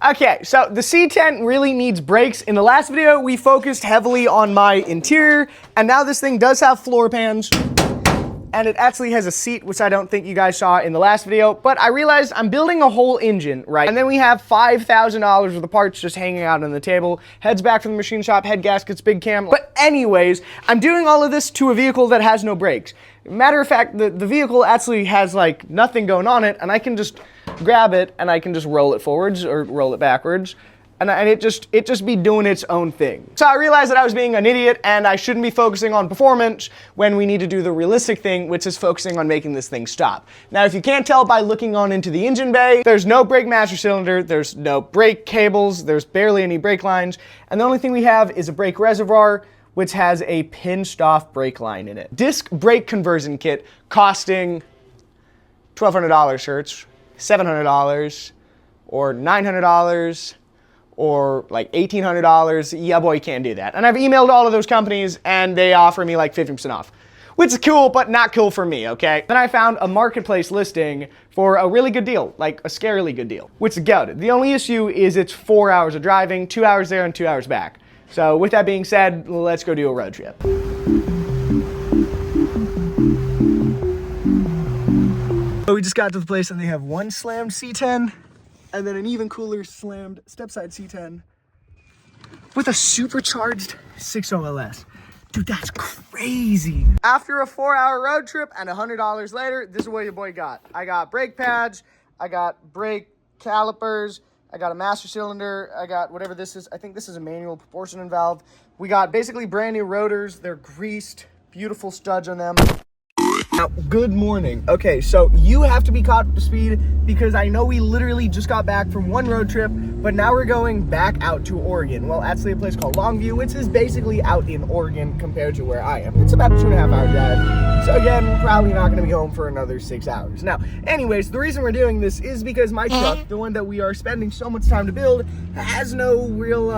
Okay, so the C10 really needs brakes. In the last video, we focused heavily on my interior, and now this thing does have floor pans, and it actually has a seat, which I don't think you guys saw in the last video, but I realized I'm building a whole engine, right? And then we have $5,000 worth of parts just hanging out on the table, heads back from the machine shop, head gaskets, big cam. But anyways, I'm doing all of this to a vehicle that has no brakes. Matter of fact, the vehicle actually has like nothing going on it, and I can just grab it and I can just roll it forwards or roll it backwards. And it just be doing its own thing. So I realized that I was being an idiot and I shouldn't be focusing on performance when we need to do the realistic thing, which is focusing on making this thing stop. Now, if you can't tell by looking on into the engine bay, there's no brake master cylinder, there's no brake cables, there's barely any brake lines, and the only thing we have is a brake reservoir, which has a pinched off brake line in it. Disc brake conversion kit costing $1,200 shirts, $700, or $900, or like $1,800, yeah boy, you can't do that. And I've emailed all of those companies and they offer me like 50% off, which is cool, but not cool for me, okay? Then I found a marketplace listing for a really good deal, like a scarily good deal, which is goated. The only issue is it's 4 hours of driving, 2 hours there and 2 hours back. So with that being said, let's go do a road trip. So we just got to the place and they have one slammed C10, and then an even cooler slammed step-side C10 with a supercharged 6.0 LS. Dude, that's crazy. After a 4-hour road trip and $100 later, this is what your boy got. I got brake pads, I got brake calipers, I got a master cylinder, I got whatever this is. I think this is a manual proportioning valve. We got basically brand new rotors. They're greased, beautiful studs on them. Now, good morning. Okay, so you have to be caught up to speed because I know we literally just got back from one road trip, but now we're going back out to Oregon. Well, actually a place called Longview, which is basically out in Oregon compared to where I am. It's about a 2.5 hour drive. So again, we're probably not gonna be home for another 6 hours. Now, anyways, the reason we're doing this is because my truck, the one that we are spending so much time to build, has no real,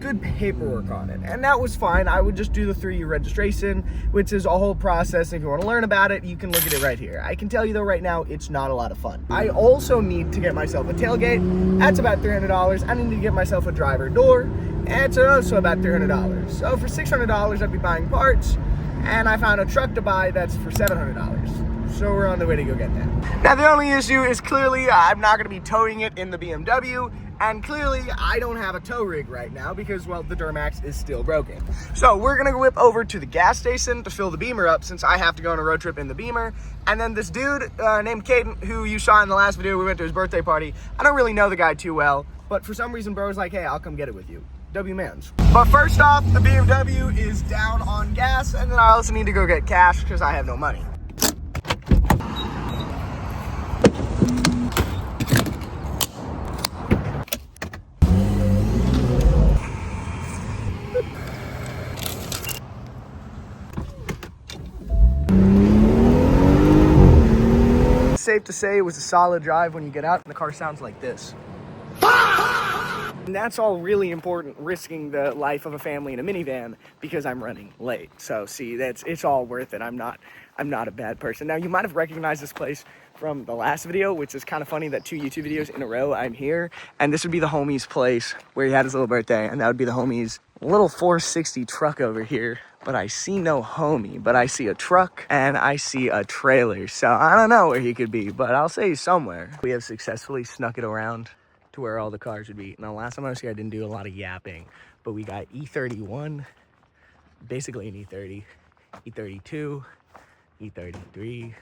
good paperwork on it, and that was fine. I would just do the 3-year registration, which is a whole process. If you want to learn about it, you can look at it right here. I can tell you though right now, it's not a lot of fun. I also need to get myself a tailgate. That's about $300. I need to get myself a driver door, and it's also about $300. So for $600, I'd be buying parts, and I found a truck to buy that's for $700. So we're on the way to go get that. Now the only issue is clearly I'm not going to be towing it in the BMW. And clearly, I don't have a tow rig right now because, well, the Duramax is still broken. So we're gonna whip over to the gas station to fill the Beamer up since I have to go on a road trip in the Beamer. And then this dude named Caden, who you saw in the last video, we went to his birthday party. I don't really know the guy too well, but for some reason, bro was like, hey, I'll come get it with you. W-mans. But first off, the BMW is down on gas, and then I also need to go get cash because I have no money. Safe to say it was a solid drive when you get out and the car sounds like this. And that's all really important, risking the life of a family in a minivan because I'm running late. So see, it's all worth it. I'm not a bad person. Now you might have recognized this place from the last video, which is kind of funny that 2 YouTube videos in a row I'm here. And this would be the homie's place where he had his little birthday, and that would be the homie's little 460 truck over here. But I see no homie, but I see a truck and I see a trailer. So I don't know where he could be, but I'll say he's somewhere. We have successfully snuck it around to where all the cars would be. Now, last time I was here, I didn't do a lot of yapping, but we got E31, basically an E30, E32, E33.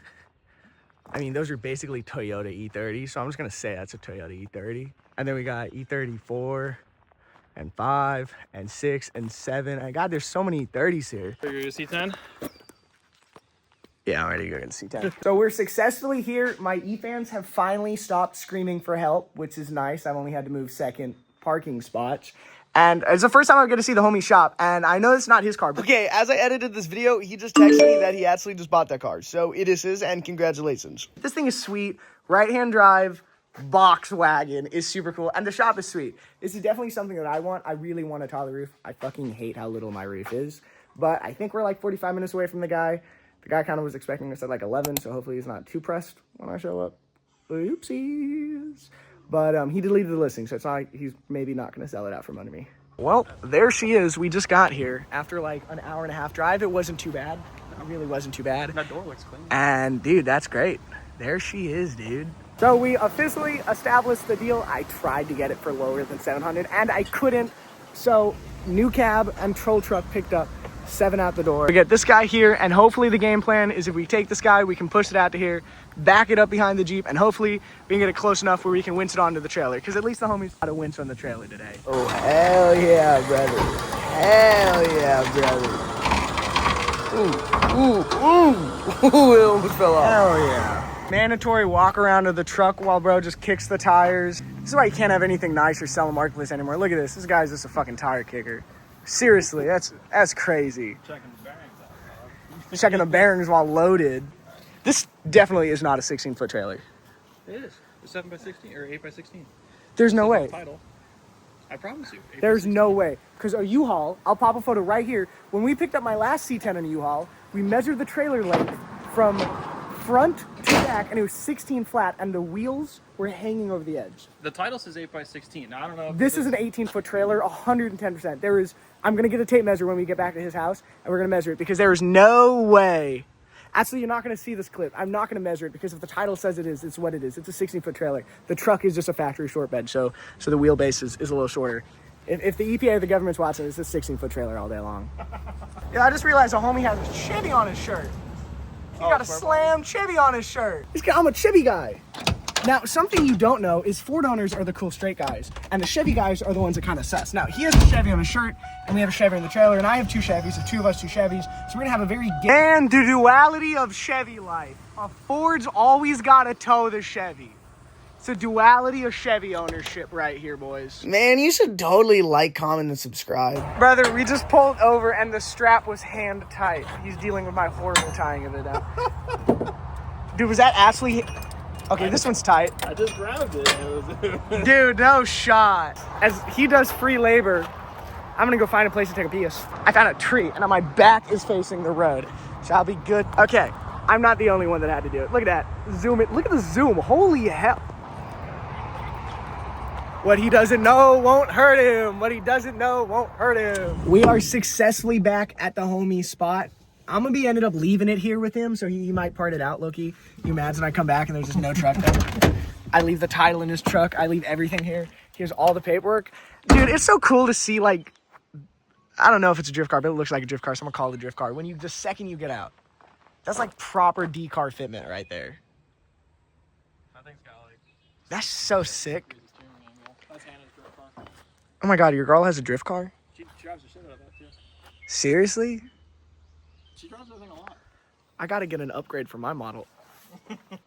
I mean, those are basically Toyota E30, so I'm just gonna say that's a Toyota E30. And then we got E34, and 5, and 6, and 7. And God, there's so many 30s here. So you're gonna C10? Yeah, I'm ready to go get the C10. So we're successfully here. My E-fans have finally stopped screaming for help, which is nice. I've only had to move second parking spots. And it's the first time I get to see the homie shop, and I know it's not his car. But okay, as I edited this video, he just texted me that he actually just bought that car. So it is his, and congratulations. This thing is sweet. Right-hand drive. Box wagon is super cool, and the shop is sweet. This is definitely something that I want. I really want a taller roof. I fucking hate how little my roof is, but I think we're like 45 minutes away from the guy. The guy kind of was expecting us at like 11, so hopefully he's not too pressed when I show up. Oopsies. But he deleted the listing, so it's not like he's maybe not going to sell it out from under me. Well, there she is. We just got here after like an hour and a half drive. It wasn't too bad. It really wasn't too bad. That door looks clean. And dude, that's great. There she is, dude. So we officially established the deal. I tried to get it for lower than 700 and I couldn't. So new cab and troll truck picked up, 7 out the door. We get this guy here, and hopefully the game plan is if we take this guy, we can push it out to here, back it up behind the Jeep, and hopefully we can get it close enough where we can winch it onto the trailer, because at least the homies got a winch on the trailer today. Oh, hell yeah, brother. Hell yeah, brother. Ooh, it almost fell off. Hell yeah. Mandatory walk around of the truck while bro just kicks the tires. This is why you can't have anything nice or sell a marketplace anymore. Look at this. This guy's just a fucking tire kicker. Seriously, that's crazy. Checking the bearings out, dog. Checking the bearings while loaded. This definitely is not a 16-foot trailer. It is. It's 7x16 or 8x16. There's no way. Title. I promise you. There's no way. Because a U-Haul, I'll pop a photo right here. When we picked up my last C10 in a U-Haul, we measured the trailer length from front to back, and it was 16 flat, and the wheels were hanging over the edge. The title says 8x16. Now, I don't know if this is an 18-foot trailer, 110%. There is, I'm going to get a tape measure when we get back to his house, and we're going to measure it, because there is no way. Actually, you're not going to see this clip. I'm not going to measure it, because if the title says it is, it's what it is. It's a 16-foot trailer. The truck is just a factory short bed, so the wheelbase is a little shorter. If the EPA or the government's watching, it's a 16-foot trailer all day long. Yeah, I just realized a homie has a Chevy on his shirt. He got a slam Chevy on his shirt. I'm a Chevy guy. Now, something you don't know is Ford owners are the cool straight guys, and the Chevy guys are the ones that kind of sus. Now, he has a Chevy on his shirt, and we have a Chevy in the trailer, and I have 2 Chevys, so 2 of us, 2 Chevys. So we're gonna have a very... And the duality of Chevy life. A Ford's always gotta tow the Chevy. It's a duality of Chevy ownership right here, boys. Man, you should totally like, comment, and subscribe. Brother, we just pulled over and the strap was hand tight. He's dealing with my horrible tying of it now. Dude, was that actually... Okay, this one's tight. I just grabbed it. Dude, no shot. As he does free labor, I'm gonna go find a place to take a piss. I found a tree and my back is facing the road. So I'll be good. Okay, I'm not the only one that had to do it. Look at that. Zoom it. Look at the zoom. Holy hell. What he doesn't know won't hurt him. What he doesn't know won't hurt him. We are successfully back at the homie spot. I'm gonna be ended up leaving it here with him, so he might part it out, Loki. You imagine I come back and there's just no truck there. I leave the title in his truck. I leave everything here. Here's all the paperwork. Dude, it's so cool to see, like, I don't know if it's a drift car, but it looks like a drift car, so I'm gonna call it a drift car. When the second you get out, that's like proper D-car fitment right there. I think it's got like... That's so sick. Oh my God, your girl has a drift car? She drives the shit out of that, too. Seriously? She drives that thing a lot. I gotta get an upgrade for my model.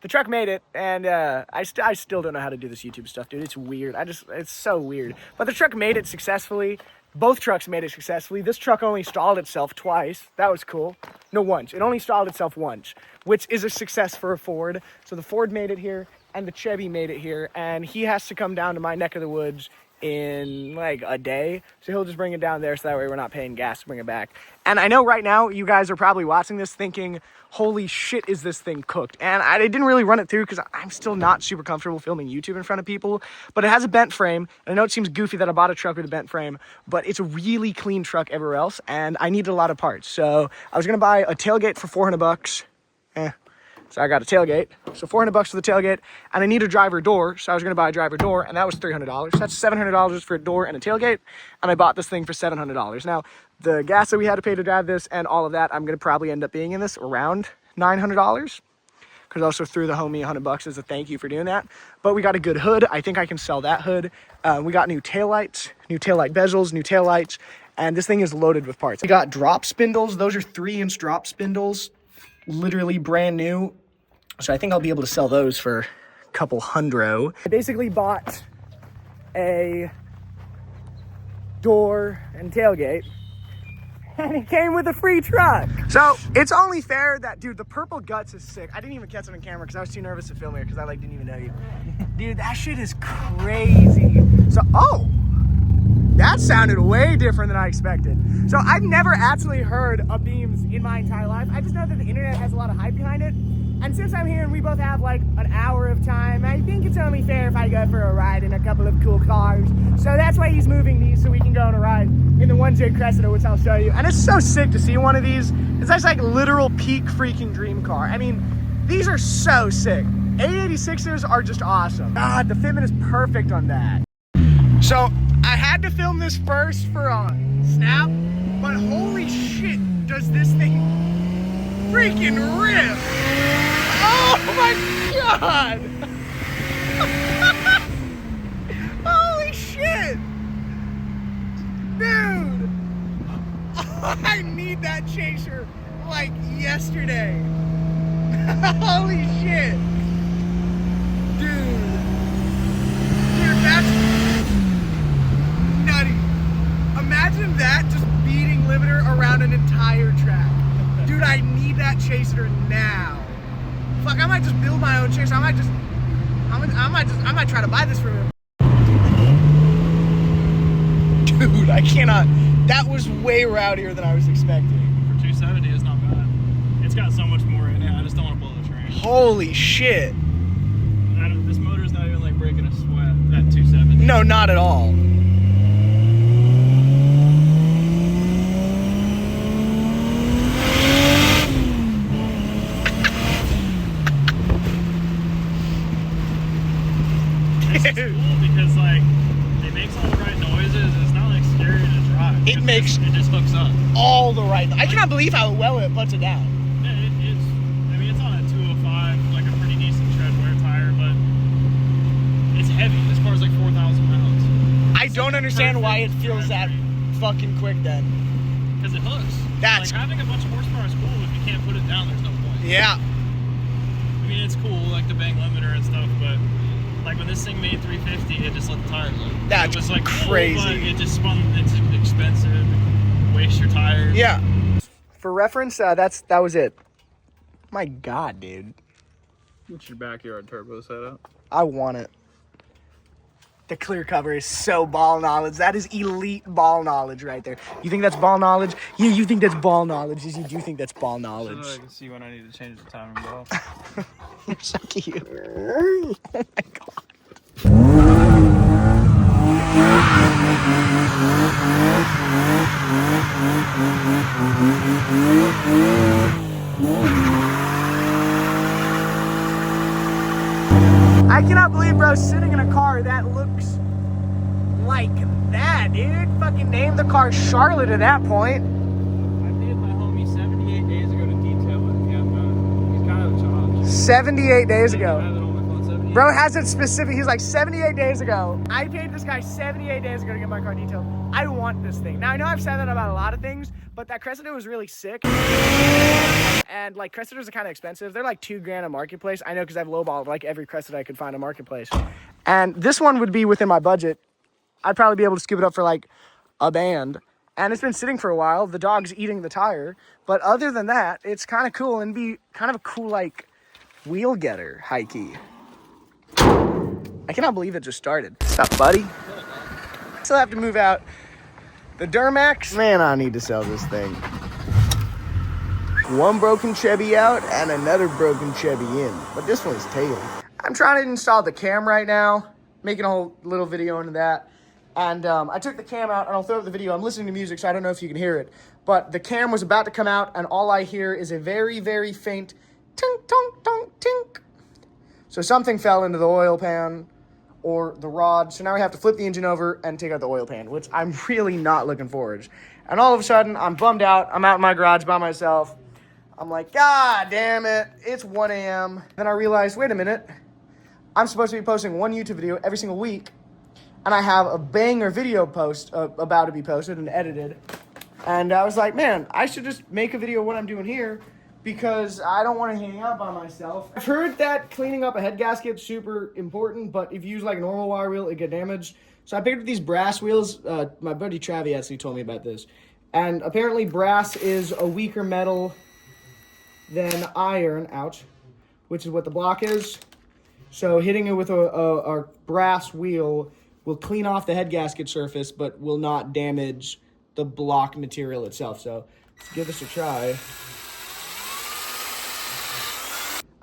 The truck made it, and I still don't know how to do this YouTube stuff, dude. It's weird. It's so weird. But the truck made it successfully. Both trucks made it successfully. This truck only stalled itself twice. That was cool. No, once. It only stalled itself once, which is a success for a Ford. So the Ford made it here, and the Chevy made it here, and he has to come down to my neck of the woods in like a day, so he'll just bring it down there so that way we're not paying gas to bring it back. And I know right now you guys are probably watching this thinking, holy shit, is this thing cooked? And I didn't really run it through because I'm still not super comfortable filming YouTube in front of people, but it has a bent frame, and I know it seems goofy that I bought a truck with a bent frame, but it's a really clean truck everywhere else, and I needed a lot of parts. So I was gonna buy a tailgate for 400 bucks. So I got a tailgate, so 400 bucks for the tailgate, and I need a driver door, so I was gonna buy a driver door, and that was $300. That's $700 for a door and a tailgate, and I bought this thing for $700. Now, the gas that we had to pay to drive this and all of that, I'm gonna probably end up being in this around $900, because I also threw the homie 100 bucks as a thank you for doing that. But we got a good hood. I think I can sell that hood. We got new taillights, new taillight bezels, new taillights, and this thing is loaded with parts. We got drop spindles. Those are 3-inch drop spindles, literally brand new. So I think I'll be able to sell those for a couple hundred. I basically bought a door and tailgate, and it came with a free truck. So it's only fair that, dude, the purple guts is sick. I didn't even catch it on camera because I was too nervous to film it because I like didn't even know you. Dude, that shit is crazy. So, oh, that sounded way different than I expected. So I've never actually heard of beams in my entire life. I just know that the internet has a lot of hype behind it. And since I'm here and we both have like an hour of time, I think it's only fair if I go for a ride in a couple of cool cars. So that's why he's moving these so we can go on a ride in the 1J Cressida, which I'll show you. And it's so sick to see one of these. It's actually like literal peak freaking dream car. I mean, these are so sick. 886ers are just awesome. God, the fitment is perfect on that. So I had to film this first for Snap, but holy shit, does this thing freaking rip! Oh my god! Holy shit! Dude! I need that chaser like yesterday. Holy shit! Dude, that's nutty. Imagine that just beating limiter around an entire track. Dude, I need that chaser now. Fuck, I might just build my own chaser. I might try to buy this from him. Dude, I cannot. That was way rowdier than I was expecting. For 270, it's not bad. It's got so much more in it. I just don't want to blow the train. Holy shit. This motor's not even like breaking a sweat at 270. No, not at all. It's cool because like it makes all the right noises. It's not like scary to drive. It just hooks up. All the right. I cannot believe how well it puts it down. Yeah, it's. I mean, it's on a 205, like a pretty decent tread wear tire, but it's heavy. This car's like 4,000 pounds. I don't understand why it feels that fucking quick then. Because it hooks. That's like having a bunch of horsepower is cool. If you can't put it down, there's no point. yeah. I mean, it's cool, like the bang limiter and stuff, but like when this thing made 350, it just let the tires up. That's it was like crazy. Cool, but it just spun. It's expensive. Waste your tires. Yeah. For reference, that was it. My God, dude. What's your backyard turbo setup? I want it. The clear cover is so ball knowledge. That is elite ball knowledge right there. You think that's ball knowledge? Yeah, you think that's ball knowledge. Yes, you do think that's ball knowledge. So that I can see when I need to change the timing belt. You're so cute. Oh my God. I cannot believe, bro, sitting in a car that looks like that, dude. Fucking name the car Charlotte at that point. I did my homie 78 days ago to detail it. Yeah, he's kind of a child. 78 days I ago. have it on my phone, 78. Bro has it specific. He's like 78 days ago. I paid this guy 78 days ago to get my car detailed. I want this thing. Now, I know I've said that about a lot of things, but that Cressida was really sick. And like Cressidas are kind of expensive. They're like $2,000 a marketplace. I know because I've lowballed like every Cressida I could find a marketplace. And this one would be within my budget. I'd probably be able to scoop it up for like a band. And it's been sitting for a while. The dog's eating the tire. But other than that, it's kind of cool and be kind of a cool like wheel getter, high key. I cannot believe it just started. What's up, buddy? Still have to move out the Duramax. Man, I need to sell this thing. One broken Chevy out and another broken Chevy in. But this one's tailed. I'm trying to install the cam right now. Making a whole little video into that. And I took the cam out and I'll throw up the video. I'm listening to music, so I don't know if you can hear it. But the cam was about to come out and all I hear is a very, very faint tink, tonk, tonk, tink. So something fell into the oil pan or the rod. So now we have to flip the engine over and take out the oil pan, which I'm really not looking forward to. And all of a sudden, I'm bummed out. I'm out in my garage by myself. I'm like, God damn it, it's 1 a.m. Then I realized, wait a minute. I'm supposed to be posting one YouTube video every single week. And I have a banger video post about to be posted and edited. And I was like, man, I should just make a video of what I'm doing here because I don't want to hang out by myself. I've heard that cleaning up a head gasket is super important, but if you use like a normal wire wheel, it get damaged. So I picked up these brass wheels. My buddy Travi actually told me about this. And apparently brass is a weaker metal than iron, ouch, which is what the block is. So hitting it with a brass wheel will clean off the head gasket surface, but will not damage the block material itself. So let's give this a try.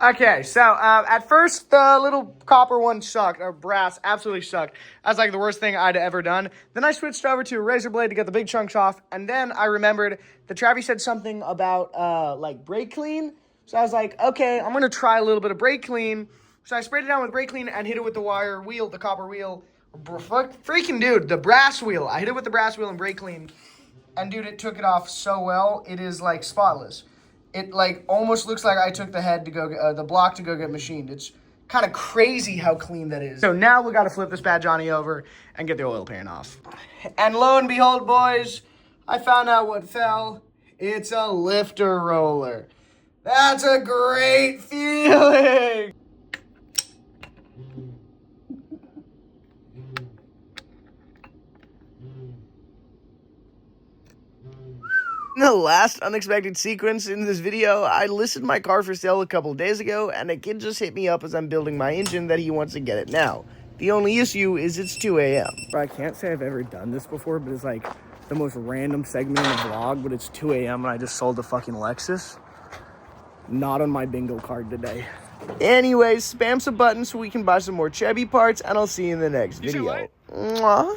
Okay, so at first the little copper one sucked, or brass absolutely sucked. That's like the worst thing I'd ever done. Then I switched over to a razor blade to get the big chunks off, and then I remembered that Travis said something about like brake clean. So I was like, okay, I'm gonna try a little bit of brake clean. So I sprayed it down with brake clean and hit it with the wire wheel, the copper wheel. Freaking dude, the brass wheel. I hit it with the brass wheel and brake clean, and dude, it took it off so well. It is like spotless. It like almost looks like I took the head to go the block to go get machined. It's kind of crazy how clean that is. So now we got to flip this bad Johnny over and get the oil pan off. And lo and behold, boys, I found out what fell. It's a lifter roller. That's a great feeling. In the last unexpected sequence in this video, I listed my car for sale a couple days ago, and a kid just hit me up as I'm building my engine that he wants to get it now. The only issue is it's 2 a.m. I can't say I've ever done this before, but it's like the most random segment in the vlog, but it's 2 a.m. and I just sold the fucking Lexus. Not on my bingo card today. Anyways, spam some buttons so we can buy some more Chevy parts, and I'll see you in the next video. Mwah.